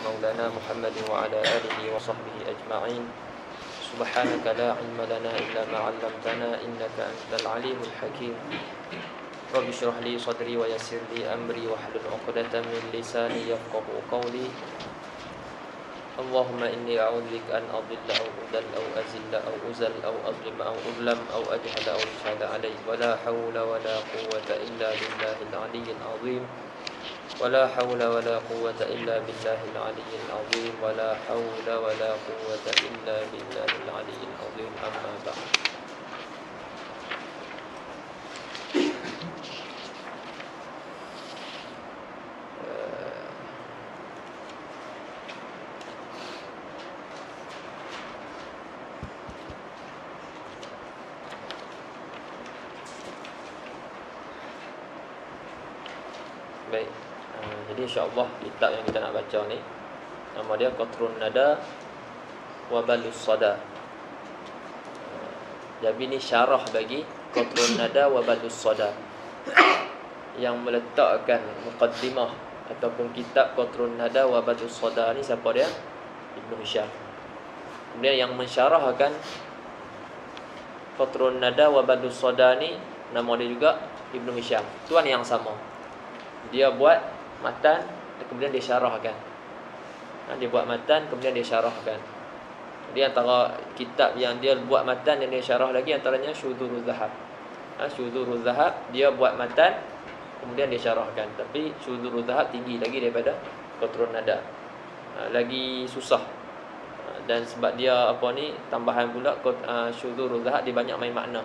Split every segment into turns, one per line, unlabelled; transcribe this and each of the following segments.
ومولانا محمد وعلى آله وصحبه أجمعين. سبحانك لا علم لنا إلا ما علمتنا إنك أنت العليم الحكيم. رب اشرح لي صدري ويسر لي أمري واحلل عقدة من لساني يفقهوا قولي. اللهم إني أعوذ بك أن أضل أو أضل أو أزل أو أزل أو أظلم أو أظلم أو أجهل أو يجهل علي ولا حول ولا قوة إلا بالله العلي العظيم. ولا حول ولا قوة إلا بالله العلي العظيم. ولا حول ولا قوة إلا بالله العلي العظيم. أما بعد. Baik, jadi insyaAllah kitab yang kita nak baca ni nama dia Qatrun Nada wa Balus Sada. Jadi ni syarah bagi Qatrun Nada wa Balus Sada, yang meletakkan muqaddimah ataupun kitab Qatrun Nada wa Balus Sada ni siapa dia? Ibnu Hisham. Kemudian yang mensyarahkan Qatrun Nada wa Balus Sada ni nama dia juga Ibnu Hisham, tuan yang sama. Dia buat matan, kemudian dia syarahkan. Dia buat matan, kemudian dia syarahkan. Jadi antara kitab yang dia buat matan dan dia syarah lagi, antaranya Syudhuruz Zahab. Syudhuruz Zahab dia buat matan, kemudian dia syarahkan. Tapi Syudhuruz Zahab tinggi lagi daripada Qatrun Nada, lagi susah. Dan sebab dia tambahan pula, Syudhuruz Zahab dia banyak main makna.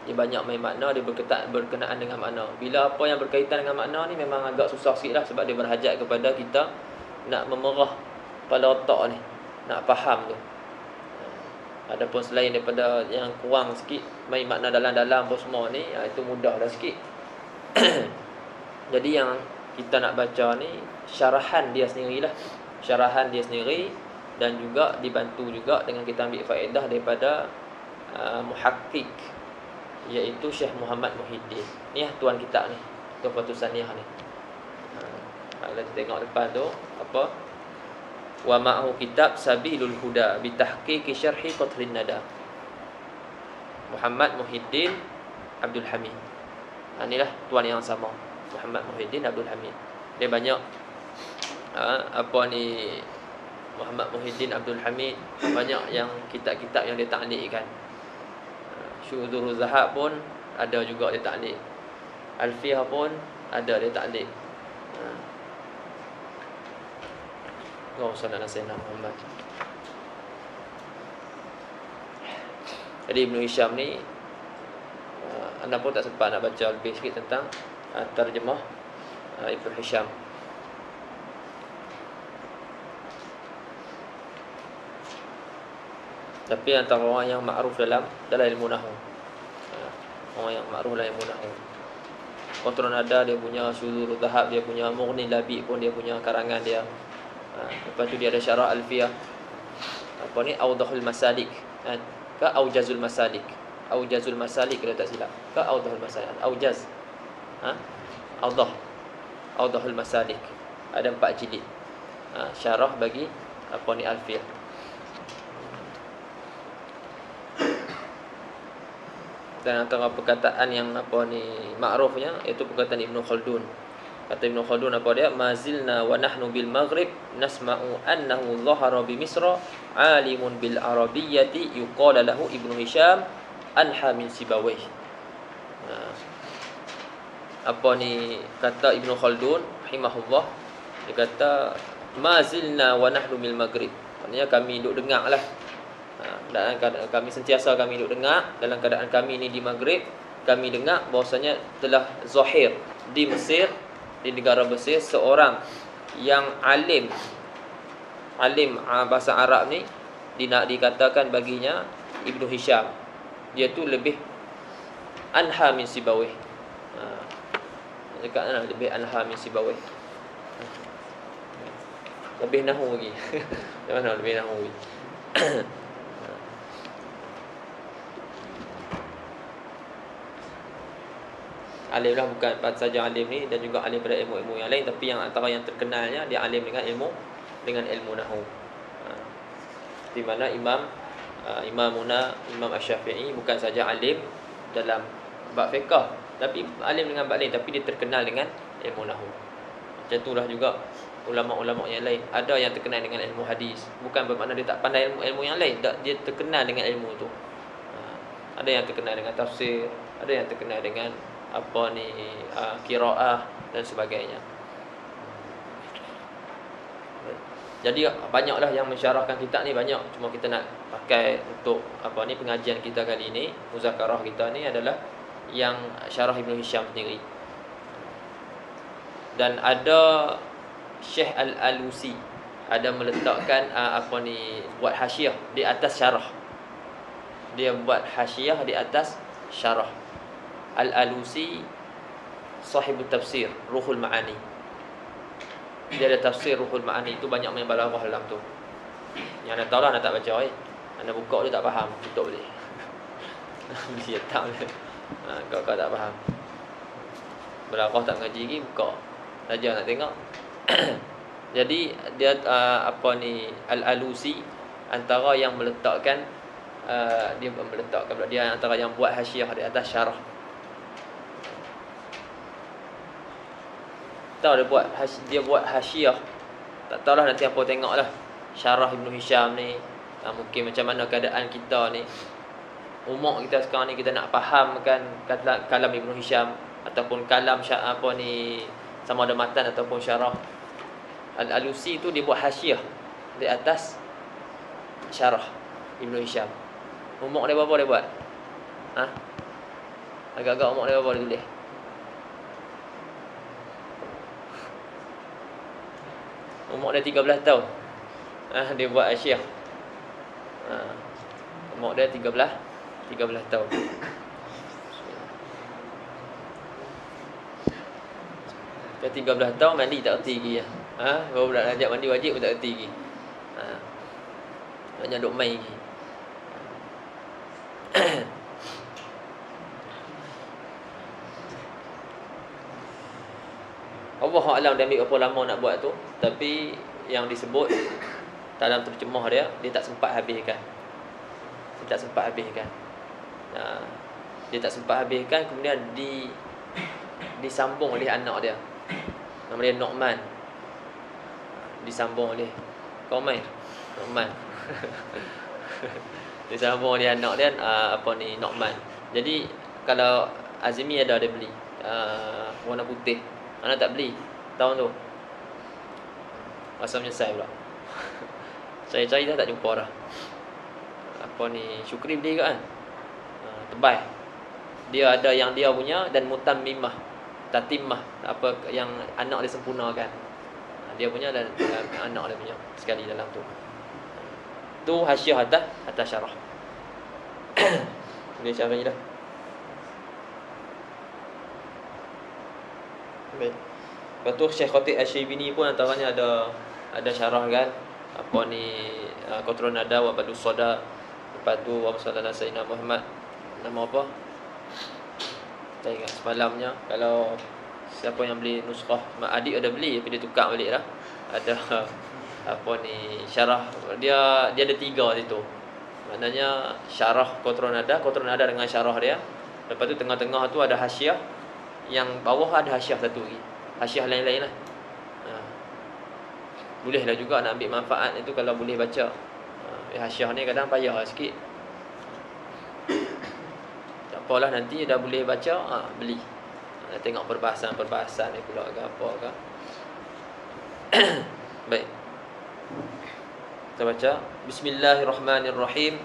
Dia banyak main makna, dia berkenaan dengan makna. Bila apa yang berkaitan dengan makna ni memang agak susah sikit lah, sebab dia berhajat kepada kita nak memerah pada otak ni, nak faham tu. Adapun selain daripada yang kurang sikit, main makna dalam-dalam apa semua ni, itu mudah dah sikit. Jadi yang kita nak baca ni syarahan dia sendirilah, syarahan dia sendiri, dan juga dibantu juga dengan kita ambil faedah daripada muhakkik, iaitu Syekh Muhammad Muhyiddin. Ni tuan kita ni, tuan Fathus Saniyah ni. Kalau kita tengok depan tu apa? Wa ma'hu kitab Sabilul Huda bi tahqiqi syarhi Qatrun Nada. Muhammad Muhyiddin Abdul Hamid. Inilah tuan yang sama, Muhammad Muhyiddin Abdul Hamid. Dia banyak Muhammad Muhyiddin Abdul Hamid banyak yang kitab-kitab yang dia ta'liqkan. Syudhuruz Zahab pun ada juga dia ta'liq. Alfiyah pun ada dia ta'liq. Sallallahu alaihi Muhammad. Jadi Ibnu Hisham ni anda pun tak sempat nak baca lebih sikit tentang terjemah Ibnu Hisham. Tapi antara orang yang makruf dalam ilmu nahwu, orang yang makruf dalam ilmu nahwu. Qatrun Nada dia punya, Syudhuruz Zahab dia punya, Mughni Labi pun dia punya karangan dia. Lepas tu dia ada syarah Alfiyah, Awdahul Masalik, ke Aujazul Masalik. Aujazul Masalik kalau tak silap, ke Awdahul Masalik. Aujaz, Awdahul Masalik. Ada 4 jilid syarah bagi Alfiyah. Dan antara perkataan yang makrufnya iaitu perkataan Ibnu Khaldun. Kata Ibnu Khaldun apa dia? Mazilna wa nahnu bil Maghrib nasma'u annahu dhahara bi Misra alimun bil arabiyyati yuqala lahu Ibnu Hisham anha min Sibawayh. Kata Ibnu Khaldun rahimahullah, dia kata mazilna wa nahnu bil Maghrib. Maksudnya kami duduk dengar lah. Dalam keadaan kami sentiasa duduk dengar, dalam keadaan kami ni di Maghrib, kami dengar bahawasanya telah zahir di Mesir, di negara Mesir, seorang yang alim bahasa Arab ni dikatakan baginya Ibnu Hisham. Dia tu lebih anha min Sibawayh. Cakap lebih anha min Sibawayh. Lebih nahwu lagi. Mana lebih nahwu lagi. Alim lah, bukan saja alim ni, dan juga alim pada ilmu-ilmu yang lain, tapi yang antara yang terkenalnya dia alim dengan ilmu nahwu. Di mana Imam Asy-Syafi'i bukan saja alim dalam bab fiqh, tapi alim dengan bab lain, tapi dia terkenal dengan ilmu nahwu. Macam itulah juga ulama-ulama yang lain. Ada yang terkenal dengan ilmu hadis, bukan bermakna dia tak pandai ilmu yang lain, tak, dia terkenal dengan ilmu tu. Ada yang terkenal dengan tafsir, ada yang terkenal dengan qiraah dan sebagainya. Jadi banyaklah yang mensyarahkan kitab ni, banyak. Cuma kita nak pakai untuk pengajian kita kali ini, muzakarah kita ni adalah yang syarah Ibnu Hisham sendiri. Dan ada Syekh Al-Alusi ada meletakkan buat hasyiah di atas syarah. Dia buat hasyiah di atas syarah. Al-Alusi sahibut tafsir Ruhul Ma'ani. Dia ada tafsir Ruhul Ma'ani, itu banyak main balaghah dalam tu. Yang anda tahu lah, anda tak baca anda buka dia tak faham, tutup boleh. Dia tak boleh. Kau tak faham. Balaghah tak mengaji lagi, buka saja nak tengok. Jadi dia Al-Alusi antara yang meletakkan dia antara yang buat hasyiah di atas syarah. Tahu dia buat hasyiah. Tak tahulah, nanti apa tengoklah syarah Ibnu Hisham ni. Mungkin macam mana keadaan kita ni, umur kita sekarang ni, kita nak fahamkan kalam Ibnu Hisham ataupun kalam sama ada matan ataupun syarah. Al-Alusi tu dia buat hasyiah di atas syarah Ibnu Hisham. Umur dia berapa dia buat? Agak-agak umur dia berapa dia tulis? Umur dia 13 tahun. Dia buat hasyiah. Umur dia 13 tahun. Dia 13 tahun mandi tak erti lagi ya. Baru nak ajak mandi wajib pun tak erti lagi. Banyak duk main lagi. Allah Alam dia ambil berapa lama nak buat tu, tapi yang disebut dalam terjemah dia tak sempat habiskan. Dia tak sempat habiskan, kemudian disambung oleh anak dia. Nama dia Nu'man. Disambung oleh Nu'man. Disambung oleh anak dia Nu'man. Jadi kalau Azmi ada dia beli warna putih. Anak tak beli tahun tu. Rasa menyesal pula. Saya cari dah tak jumpa dah. Syukri beli ke kan? Tebal. Dia ada yang dia punya dan mutammimah, tatimah, yang anak dia sempurnakan. Dia punya dan anak dia punya sekali dalam tu. Tu hasyiah atas syarah. Ini syarah ni dah. Baik. Lepas tu Syekh Khatib Asy-Syaibini pun antaranya ada syarah kan. Qatrun Nada wa Badus Sada. Lepas tu wa sallallahu alaihi Muhammad. Nama apa? Tak ingat semalamnya. Kalau siapa yang beli nuskah, adik ada beli tapi dia tukar balik dah. Ada syarah. Dia ada 3 situ. Maknanya syarah Qatrun Nada dengan syarah dia. Lepas tu tengah-tengah tu ada hasyiah. Yang bawah ada hasyiah satu lagi. Hasyiah lain-lain lah. Bolehlah juga nak ambil manfaat itu kalau boleh baca. Hasyiah ni kadang payah sikit. Tak apalah, nanti dah boleh baca, beli. Tengok perbahasan ni pula ke apa ke. Baik. Kita baca. Bismillahirrahmanirrahim.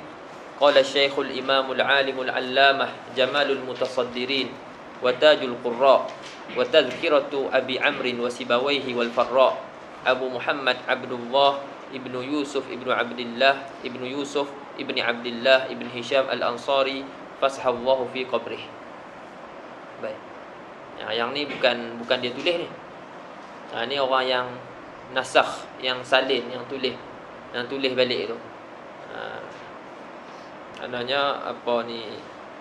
Qala Syekhul Imamul Alimul Allamah Jamalul Mutasaddirin wa Tajul Qurra wa Tadhkiratu Abi Amrin wa Sibawaihi wal Farra Abu Muhammad Abdullah ibnu Yusuf ibnu Abdillah ibnu Yusuf ibni Abdillah ibn Hisham al-Ansari fashallahu fi qabrih. Baik. Yang ni bukan dia tulis ni. Ni orang yang nasakh, yang salin, yang tulis balik tu. Adanya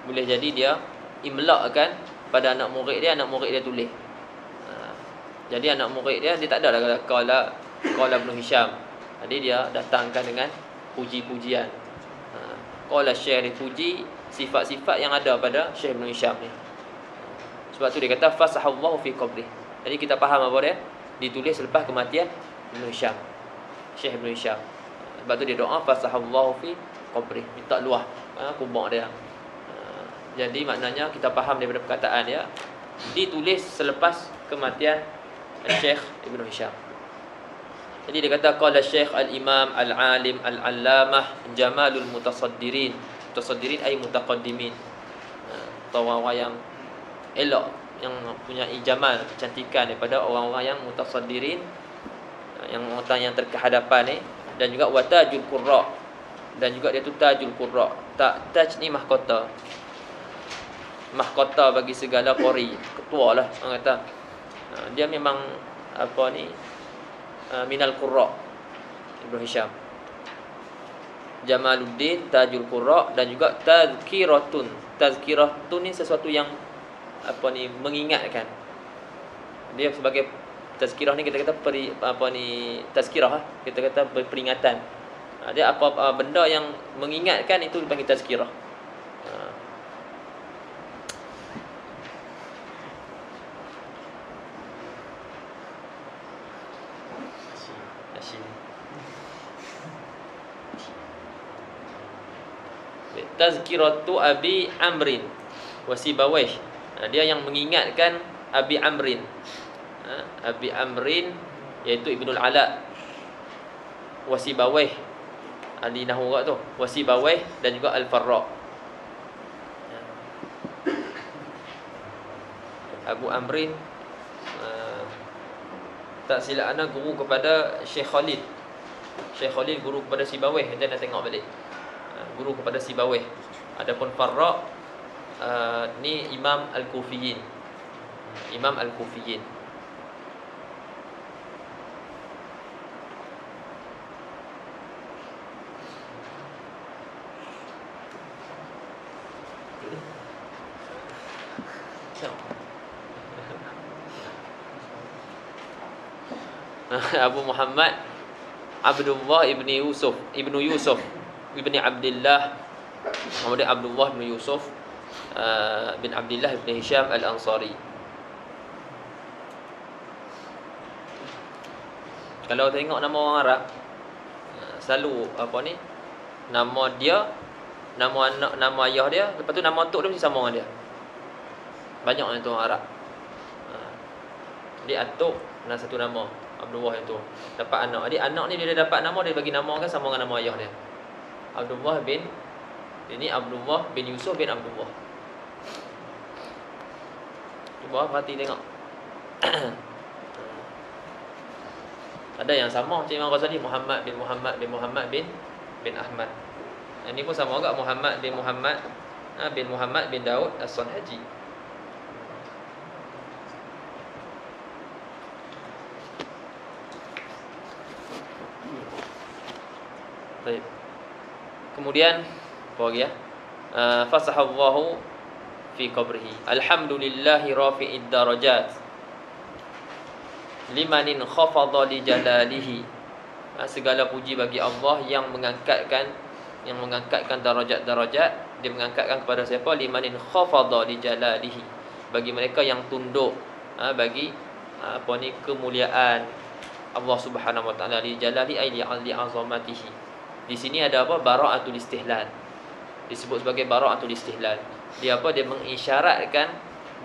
boleh jadi dia imlak kan pada anak murid dia tulis. Jadi anak murid dia tak ada lah qala Ibn Hisham. Jadi dia datangkan dengan puji-pujian. Qala Syekh puji sifat-sifat yang ada pada Syekh Ibn Hisham ni. Sebab tu dia kata fasahallahu fi qabri. Jadi kita faham apa dia? Ditulis selepas kematian Ibn Hisham, Syekh Ibn Hisham. Sebab tu dia doa fasahallahu fi qabri, minta luah kubur dia. Jadi maknanya kita faham daripada perkataan dia ditulis selepas kematian Syekh Ibn Hisham. Jadi dia kata qala Syekh al-Imam al-Alim al-Allamah Jamalul Mutasaddirin. Mutasaddirin ay mutaqaddimin. Orang-orang yang elok, yang punya jamal, kecantikan daripada orang-orang yang mutasaddirin, yang orang yang terkehadapan ni, dan juga watajul qurra, dan juga dia tu tajul qurra. Taj ni mahkota. Mahkota bagi segala qari, ketua lah orang kata. Dia memang apa ni, minal qurra Ibn Hisham. Jamaluddin, tajul qurra, dan juga tazkiratun. Tazkiratun ni sesuatu yang apa ni, mengingatkan. Dia sebagai tazkirah ni kita kata tazkirah, kita kata peringatan. Dia apa benda yang mengingatkan itu dipanggil tazkirah. Tazkiratu Abi Amrin wa Sibawayh. Dia yang mengingatkan Abi Amrin. Abi Amrin iaitu Ibnul Ala, wa Sibawayh ahli nahwu tu, wa Sibawayh, dan juga Al-Farra. Abu Amrin tak silap ana guru kepada Syekh Khalid. Syekh Khalid guru kepada Sibawayh. Kita nak tengok balik. Guru kepada Sibawayh. Adapun Farra ni Imam Al-Kufiyin. Imam Al-Kufiyin. Abu Muhammad Abdullah ibni Yusuf ibni Abdullah Muhammad Abdullah bin Yusuf bin Abdullah bin Hisham Al-Ansari. Kalau tengok nama orang Arab, selalu apa ni, nama dia, nama anak, nama ayah dia, lepas tu nama atuk dia mesti sama dengan dia. Banyak yang tu orang Arab. Dia atuk dan satu nama Abdullah itu dapat anak. Jadi anak ni bila dia dapat nama, dia bagi nama kan sama dengan nama ayah dia. Abdullah bin, ini Abdullah bin Yusuf bin Abdullah. Cuba perhati tengok. Ada yang sama macam Imam Ghazali, Muhammad bin Muhammad bin Muhammad bin Ahmad. Ini pun sama juga, Muhammad bin Muhammad bin Muhammad bin Daud As-Sanhaji. Baik. Kemudian apa lagi ya? Fasahallahu fi qabrihi. Alhamdulillahi rafi'id darajat. Limanin khafadha li jalalihi. Segala puji bagi Allah yang mengangkatkan darajat-darajat. Dia mengangkatkan kepada siapa? Limanin khafadha li jalalihi. Bagi mereka yang tunduk bagi apa ni, kemuliaan Allah Subhanahu wa taala, li jalali ay li azamatihi. Di sini ada apa? Bara'atul istihlal. Disebut sebagai bara'atul istihlal. Dia apa? Dia mengisyaratkan,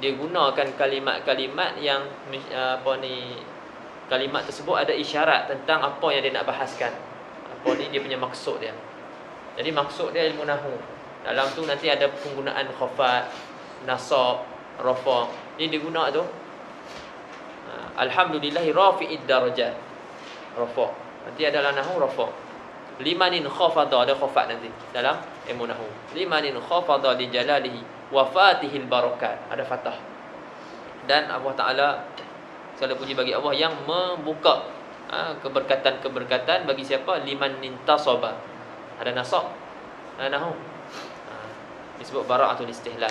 dia gunakan kalimat-kalimat yang apa ni, kalimat tersebut ada isyarat tentang apa yang dia nak bahaskan. Apa ni dia punya maksud dia. Jadi maksud dia ilmu nahwu. Dalam tu nanti ada penggunaan khafat, nasab, rafa. Ini diguna tu. Alhamdulillahi rafi'id darajat. Rafa. Nanti adalah nahwu rafa. Limanin khafadha, ada khafat nanti dalam ilmu nahwu. Limanin khafadha li jalalihi wa fatihil barakat, ada fathah. Dan Allah Taala, segala puji bagi Allah yang membuka keberkatan-keberkatan bagi siapa? Liman intasaba, ada nasab, ada nahwu. Disebut bara'atul istihlal.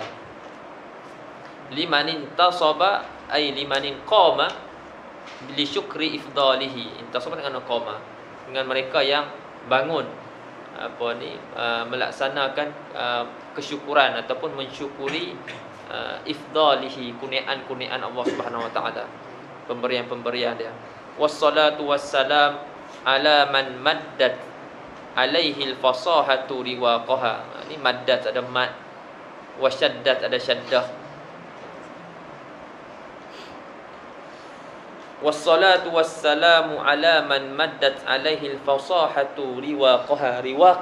limanin tasaba ay limanin qama li syukri ifdalihi. Intasaba dengan qama, dengan mereka yang bangun melaksanakan kesyukuran ataupun mensyukuri ifdalihi, kurniaan Allah Subhanahu wa taala, pemberian-pemberian dia. Wassalatu wassalam ala man maddat alaihi al-fasahatu riwaqaha. Ini maddat ada mad, wasyaddat ada syaddah. Wassalatu wassalamu ala man maddat alaihi al-fasahatu riwaqaha. Riwaq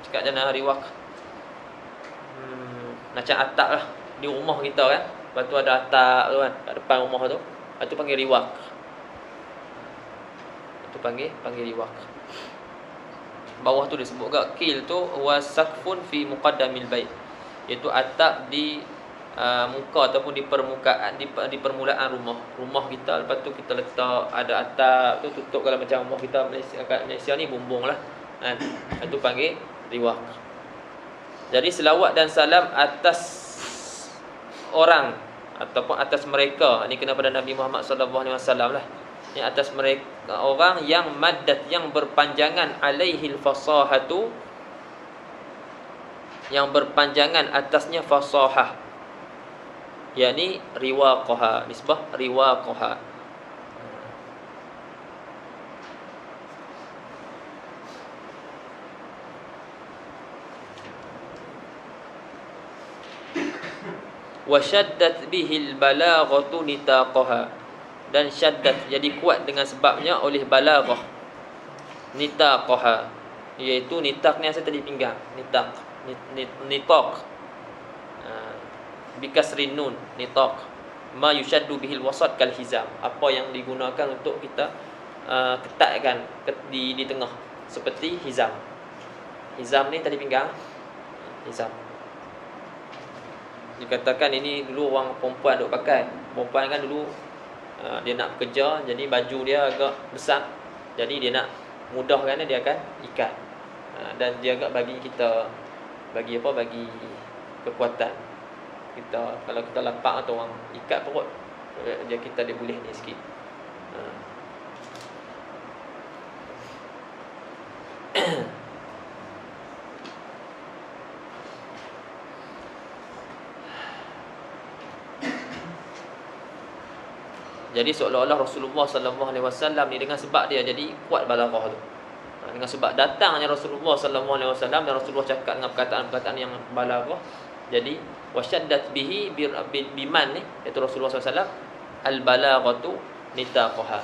cakap jana riwaq, macam atap lah di rumah kita kan. Lepas tu ada atap tu kan kat depan rumah tu. Itu panggil riwaq. Itu panggil riwaq. Bawah tu disebut kat kil tu wasaqfun fi muqaddamil bait, iaitu atap di muka ataupun di permukaan, di permulaan rumah kita. Lepas tu kita letak ada atap tu tutup. Kalau macam rumah kita kat Malaysia ni bumbung lah kan. Itu panggil riwaq. Jadi selawat dan salam atas orang ataupun atas mereka, ini kena pada Nabi Muhammad sallallahu alaihi wasallam lah. Ini atas mereka orang yang maddat, yang berpanjangan, alaihil fasahatu, yang berpanjangan atasnya fasahah, yakni riwaqaha, nisbah riwaqaha. Wa syaddat bihil balaghatu nitaqaha, dan syaddat jadi kuat dengan sebabnya oleh balaghah, nitaqaha, iaitu nitaq ni asal tadi pinggang, nitaq, nitaq bikasrin nun, nitaq ma yushaddu bihil wasat kal hizam, apa yang digunakan untuk kita ketatkan di tengah, seperti hizam. Hizam ni tadi pinggang, hizam. Dikatakan ini dulu orang perempuan duk pakai. Perempuan kan dulu dia nak bekerja, jadi baju dia agak besar, jadi dia nak mudahkan dia akan ikat. Dan dia agak bagi kita, bagi kekuatan. Kita kalau kita lapak atau orang ikat perut, dia boleh ni sikit. Jadi seolah-olah Rasulullah sallallahu alaihi wasallam ni dengan sebab dia jadi kuat balaghah tu. Dengan sebab datangnya Rasulullah sallallahu alaihi wasallam dan Rasulullah cakap dengan perkataan-perkataan yang balaghah, jadi wasyaddat bihi biman ni, iaitu Rasulullah sallallahu alaihi wasallam, al balaghatu nitaqaha.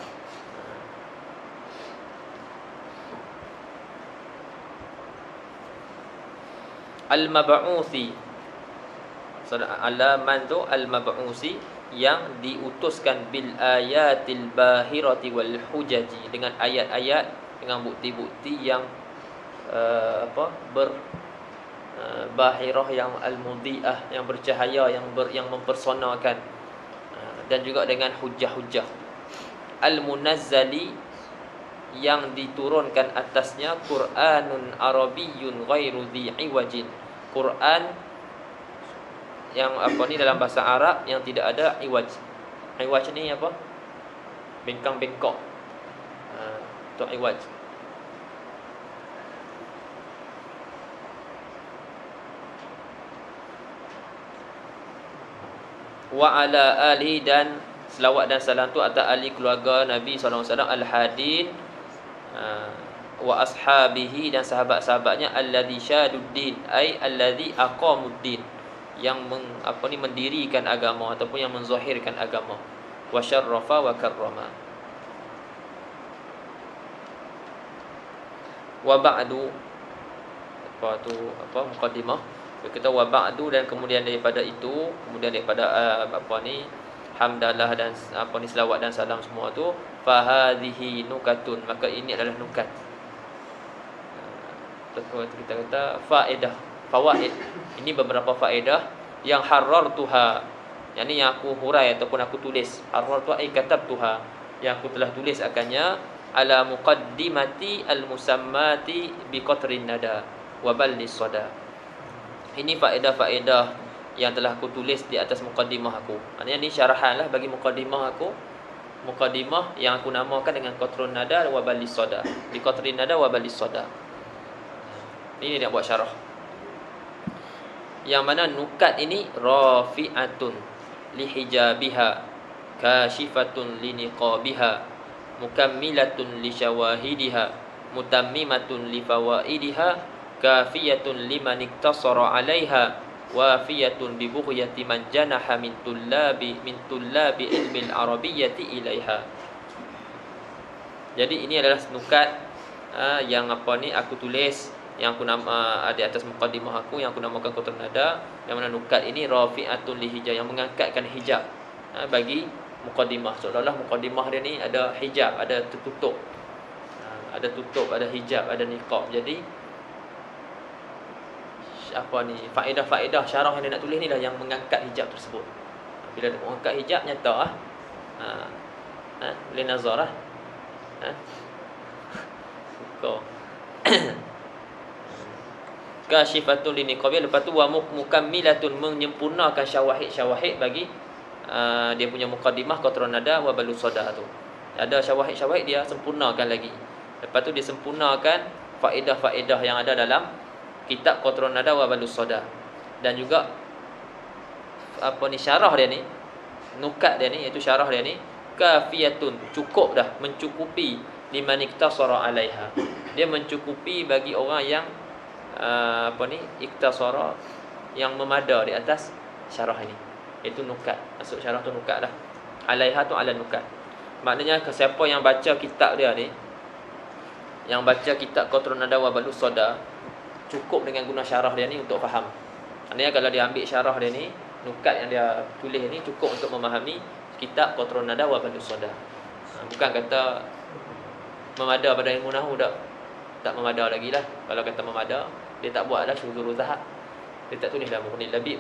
Al mab'uthi, alaman tu al mab'uthi, yang diutuskan bil ayatil bahirati wal hujaji, dengan ayat-ayat, dengan bukti-bukti yang bahirah, yang al-mudhi'ah, yang bercahaya, yang mempersonakan, dan juga dengan hujah-hujah. Al-munazzali, yang diturunkan atasnya Qur'anun Arabiyyun ghairu dhi iwajin, Quran yang dalam bahasa Arab yang tidak ada iwaj. Iwaj ni apa? Bengkang-bengkok. Itu iwaj. Wa ala ali, dan selawat dan salam tu atas ahli keluarga Nabi sallallahu alaihi wasallam, al-hadin, wa ashabihi, dan sahabat-sahabatnya, alladzi syaduddin, ai alladzi aqamuddin, yang mendirikan agama ataupun yang menzahirkan agama. Wa syarrafa wa karrama. Wa ba'du, muqaddimah. Kita wa ba'du, dan kemudian daripada itu, kemudian daripada hamdalah dan selawat dan salam semua tu, fa hadhihi nukatun, maka ini adalah nukat. Kita kata faedah, fawaid. Ini beberapa faedah yang harartuha, yakni yang aku hurai ataupun aku tulis. Harartuha ai katabtuha, yang aku telah tulis akannya, ala muqaddimati al-musammati bi qatrin nada wa ballis sada. Ini faedah-faedah yang telah aku tulis di atas muqaddimah aku. Maksudnya ni syarahan lah bagi muqaddimah aku. Muqaddimah yang aku namakan dengan Qatrun Nada wa Balis Sada. Di Qatrin Nada wa Balis Sada. Ini nak buat syarah. Yang mana nukat ini rafi'atun li hijabiha, kashifatun li niqabiha, mukammilatun li syawahidiha, mutammimatun li fawaidiha, kafiyatun liman iktasara 'alaiha, wafiyatun bi bughyati man janaha min tullabi ilmi al-arabiyyati ilaiha. Jadi ini adalah nukat yang aku tulis, yang aku nama di atas muqaddimah aku, yang aku namakan Qatrun Nada, yang mana nukat ini rafi'atun li hijab, yang mengangkatkan hijab bagi muqaddimah. Seolah-olah muqaddimah dia ni ada hijab, ada tertutup, ada tutup, ada hijab, ada niqab. Jadi faedah-faedah syarah yang dia nak tulis ni lah yang mengangkat hijab tersebut. Bila dia mengangkat hijab, nyata boleh nazar lah. Buka kashifatun li niqabi. Lepas tu wa mukammilatun, menyempurnakan syawahid bagi dia punya muqaddimah Qatrun Nada wa Balus Sada tu. Ada syawahid dia sempurnakan lagi. Lepas tu dia sempurnakan faedah-faedah yang ada dalam kitab Qatrun Nada wa Balus Sada. Dan juga syarah dia ni, nukat dia ni, iaitu syarah dia ni kafiyatun, cukup dah, mencukupi liman iktasara 'alaiha. Dia mencukupi bagi orang yang iktasara, yang memada di atas syarah ini. Itu nukat. Maksud syarah tu nukat lah. 'Alaiha tu 'ala nukat. Maknanya siapa yang baca kitab dia ni, yang baca kitab Qatrun Nada wa Balus Sada, cukup dengan guna syarah dia ni untuk faham. Maknanya kalau dia ambil syarah dia ni, nukat yang dia tulis ni cukup untuk memahami kitab Qatrun Nada wa Balus Sada. Bukan kata memada pada ilmu nahwu, tak memada lagi lah. Kalau kata memada, dia tak buat dah syuzurul zahab, dia tak tulis dalam Muhnil Labib.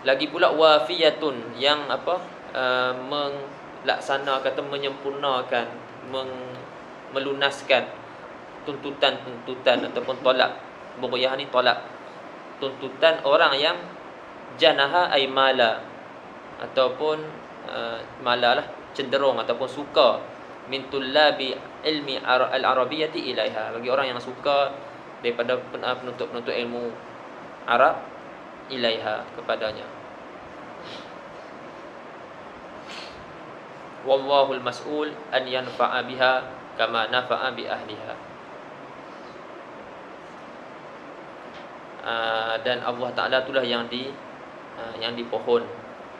Lagi pula wafiyatun, yang melaksanakan atau menyempurnakan, melunaskan tuntutan ataupun tolak. Bughyah ni tolak, tuntutan orang yang janaha ay mala, ataupun mala lah, cenderung ataupun suka, min tullabi ilmi al-arabiyyati ilaiha, bagi orang yang suka daripada penuntut ilmu Arab, ilaiha, kepadanya. Wallahul mas'ul an yanfa'a biha kama nafa'a bi ahliha. Dan Allah Ta'ala itulah yang dipohon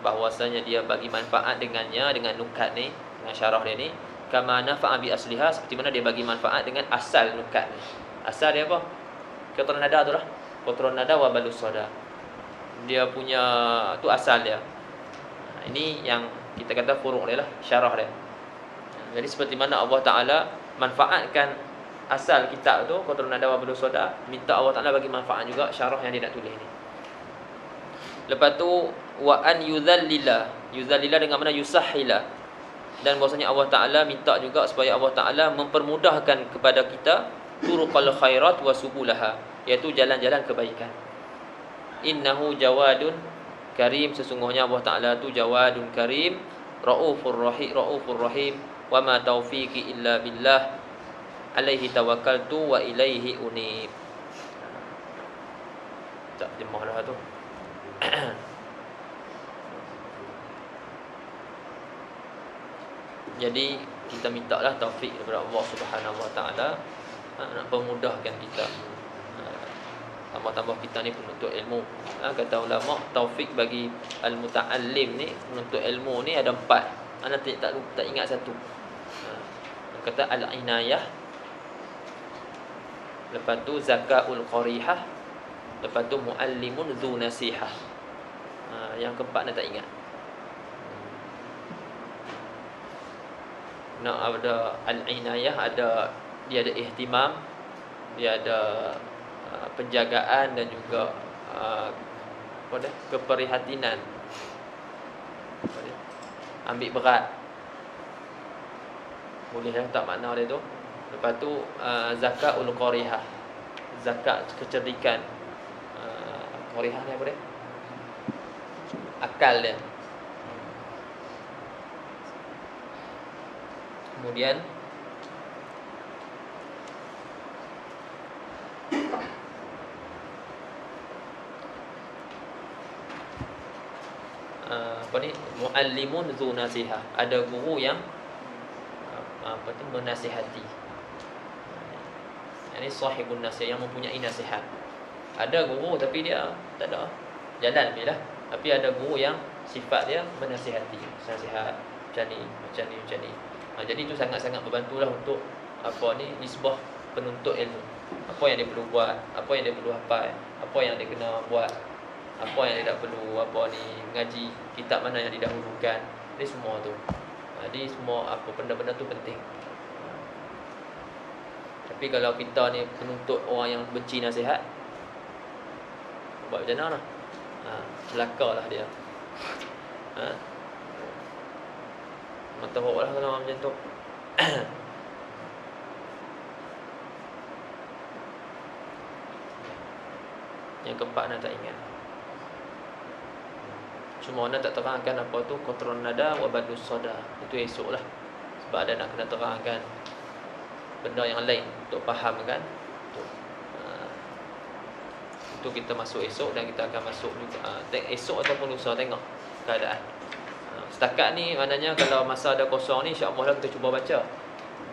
bahwasanya dia bagi manfaat dengannya, dengan nukat ni, dengan syarah dia ni, kama nafa'a bi asliha, seperti mana dia bagi manfaat dengan asal nukat ni. Asal dia apa? Qatrun Nada tu lah, Qatrun Nada wa Balus Sada. Dia punya tu asal dia. Ini yang kita kata furuk dia lah, syarah dia. Jadi seperti mana Allah Ta'ala manfaatkan asal kitab tu, Qatrun Nada wa Balus Sada, minta Allah Ta'ala bagi manfaat juga syarah yang dia nak tulis ni. Lepas tu wa an yuzallila dengan mana yusahhila, dan bahwasanya Allah Ta'ala minta juga supaya Allah Ta'ala mempermudahkan kepada kita turuqal khairat wa subulaha, iaitu jalan-jalan kebaikan. Innahu jawadun karim, sesungguhnya Allah Ta'ala tu jawadun karim, raufur rahim, wa ma taufiqi illa billah, alaihi tawakkaltu wa ilaihi unib. Tak terjemah dah tu. Jadi kita mintalah taufik daripada Allah Subhanahu Wa Taala, nak permudahkan kita, tambah-tambah kita ni penuntut ilmu. Kata ulama, taufik bagi al-muta'allim ni, penuntut ilmu ni ada 4. Ana tak ingat satu. Kata al-inayah, lepas tu zakaul qarihah, lepas tu muallimun dzu nasihah. Yang keempat nak tak ingat. Nak ada al-inayah, dia ada ihtimam, dia ada penjagaan, dan juga keprihatinan, ambil berat. Boleh tak makna dia tu. Lepas tu zakatul qarihah, zakat kecerdikan, Qari'ah ni apa dia? Akal dia. Kemudian apa ni, muallimun zu nasihah, ada guru yang apa tu, menasihati. Ini sahibun nasihat, yang mempunyai nasihat. Ada guru tapi dia tak ada jalan bila, tapi ada guru yang sifat dia menasihati, nasihat macam ni, macam ni, macam ni. Jadi itu sangat-sangat membantulah untuk apa ni, nisbah penuntut ilmu. Apa yang dia perlu buat, apa yang dia perlu hafal, apa yang dia kena buat, apa yang dia tak perlu, apa ni, ngaji kitab mana yang didahulukan. Ini semua tu. Jadi semua apa benda-benda tu penting. Tapi kalau kita ni penuntut orang yang benci nasihat, buat macam mana lah? Celakalah dia. Teruk lah kalau macam tu. Yang keempat nak tak ingat. Cuma nak tak terangkan apa tu qatrun nada wa badus sada. Itu esok lah. Sebab ada nak kena terangkan benda yang lain untuk faham kan. Itu kita masuk esok, dan kita akan masuk juga esok ataupun lusa, tengok keadaan. Setakat ni maknanya kalau masa ada kosong ni, insya-Allah lah kita cuba baca.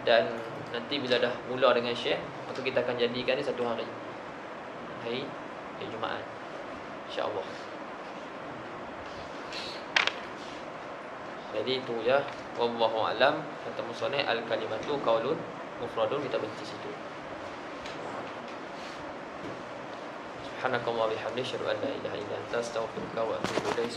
Dan nanti bila dah mula dengan Syekh, maka kita akan jadikan ni satu hari Jumaat, insya-Allah. Jadi itu ya, wallahu alam. Kata musannif, al kalimatu qaulun mufradun, kita berhenti situ. Subhanakallah wa bihamdika, asyhadu an la ilaha illa anta, astaghfiruka wa atubu ilaik.